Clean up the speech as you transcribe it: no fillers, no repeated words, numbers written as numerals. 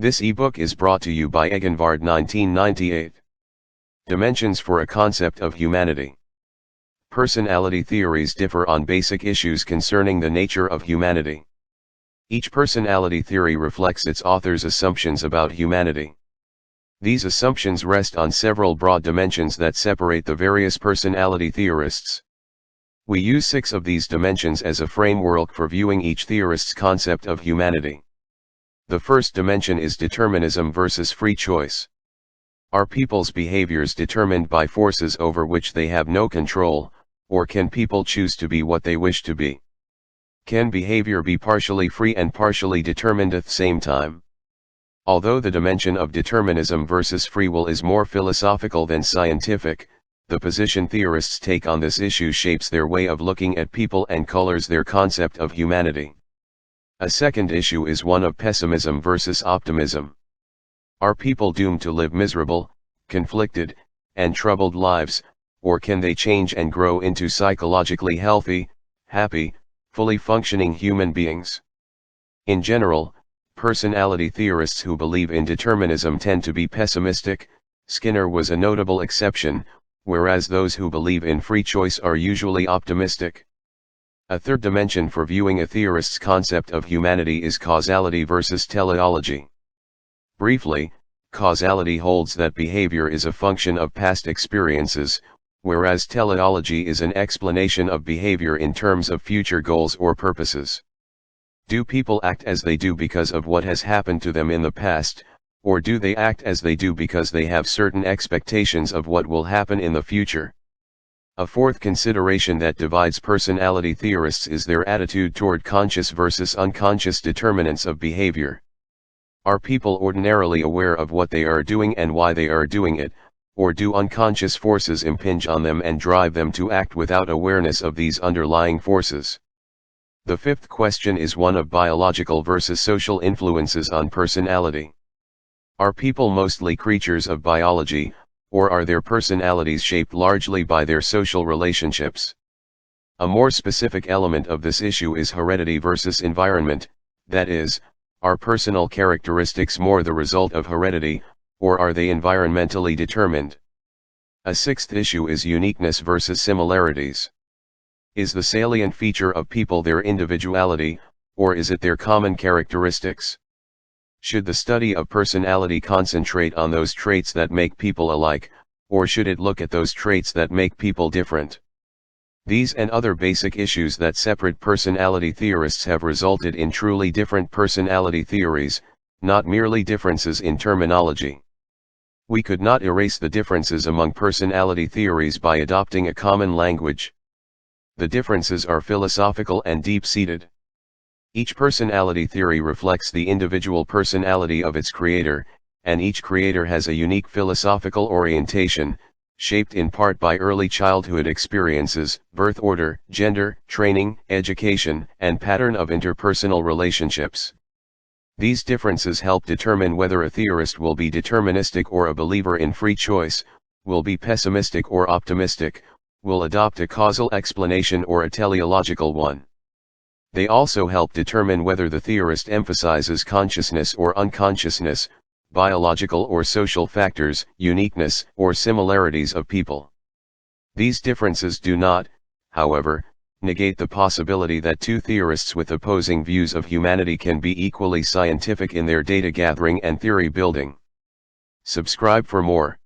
This ebook is brought to you by Egenvard 1998. Dimensions for a Concept of Humanity. Personality theories differ on basic issues concerning the nature of humanity. Each personality theory reflects its author's assumptions about humanity. These assumptions rest on several broad dimensions that separate the various personality theorists. We use 6 of these dimensions as a framework for viewing each theorist's concept of humanity. The first dimension is determinism versus free choice. Are people's behaviors determined by forces over which they have no control, or can people choose to be what they wish to be? Can behavior be partially free and partially determined at the same time? Although the dimension of determinism versus free will is more philosophical than scientific, the position theorists take on this issue shapes their way of looking at people and colors their concept of humanity. A second issue is one of pessimism versus optimism. Are people doomed to live miserable, conflicted, and troubled lives, or can they change and grow into psychologically healthy, happy, fully functioning human beings? In general, personality theorists who believe in determinism tend to be pessimistic. Skinner was a notable exception, whereas those who believe in free choice are usually optimistic. A third dimension for viewing a theorist's concept of humanity is causality versus teleology. Briefly, causality holds that behavior is a function of past experiences, whereas teleology is an explanation of behavior in terms of future goals or purposes. Do people act as they do because of what has happened to them in the past, or do they act as they do because they have certain expectations of what will happen in the future? A fourth consideration that divides personality theorists is their attitude toward conscious versus unconscious determinants of behavior. Are people ordinarily aware of what they are doing and why they are doing it, or do unconscious forces impinge on them and drive them to act without awareness of these underlying forces? The fifth question is one of biological versus social influences on personality. Are people mostly creatures of biology, or are their personalities shaped largely by their social relationships? A more specific element of this issue is heredity versus environment, that is, are personal characteristics more the result of heredity, or are they environmentally determined? A sixth issue is uniqueness versus similarities. Is the salient feature of people their individuality, or is it their common characteristics? Should the study of personality concentrate on those traits that make people alike, or should it look at those traits that make people different? These and other basic issues that separate personality theorists have resulted in truly different personality theories, not merely differences in terminology. We could not erase the differences among personality theories by adopting a common language. The differences are philosophical and deep-seated. Each personality theory reflects the individual personality of its creator, and each creator has a unique philosophical orientation, shaped in part by early childhood experiences, birth order, gender, training, education, and pattern of interpersonal relationships. These differences help determine whether a theorist will be deterministic or a believer in free choice, will be pessimistic or optimistic, will adopt a causal explanation or a teleological one. They also help determine whether the theorist emphasizes consciousness or unconsciousness, biological or social factors, uniqueness or similarities of people. These differences do not, however, negate the possibility that two theorists with opposing views of humanity can be equally scientific in their data gathering and theory building. Subscribe for more.